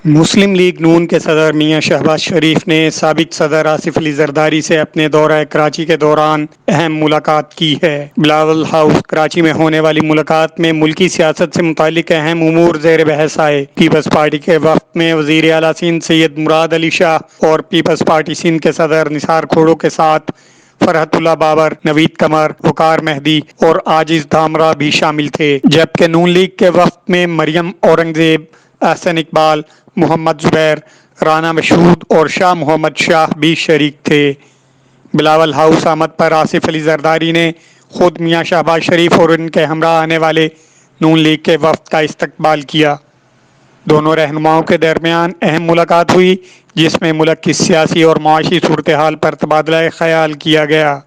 مسلم league نون کے صدر میاں شہباز شریف نے سابق صدر آصف علی زرداری سے اپنے دورہ کراچی کے دوران اہم ملاقات کی ہے۔ بلاول ہاؤس کراچی میں ہونے والی ملاقات میں ملکی سیاست سے متعلق اہم امور زیر بحث آئے۔ پیپلز پارٹی کے وفد میں وزیر اعلیٰ سندھ سید مراد علی شاہ اور پیپلز پارٹی سندھ کے صدر نثار کھوڑو کے ساتھ فرحت اللہ بابر، نوید قمر، وقار مہدی اور عاجز دھامرا بھی شامل تھے، جبکہ نون لیگ کے وفد میں مریم اورنگزیب، احسن اقبال، محمد زبیر، رانا مشہود اور شاہ محمد شاہ بھی شریک تھے۔ بلاول ہاؤس آمد پر آصف علی زرداری نے خود میاں شہباز شریف اور ان کے ہمراہ آنے والے نون لیگ کے وفد کا استقبال کیا۔ دونوں رہنماؤں کے درمیان اہم ملاقات ہوئی، جس میں ملک کی سیاسی اور معاشی صورتحال پر تبادلہ خیال کیا گیا۔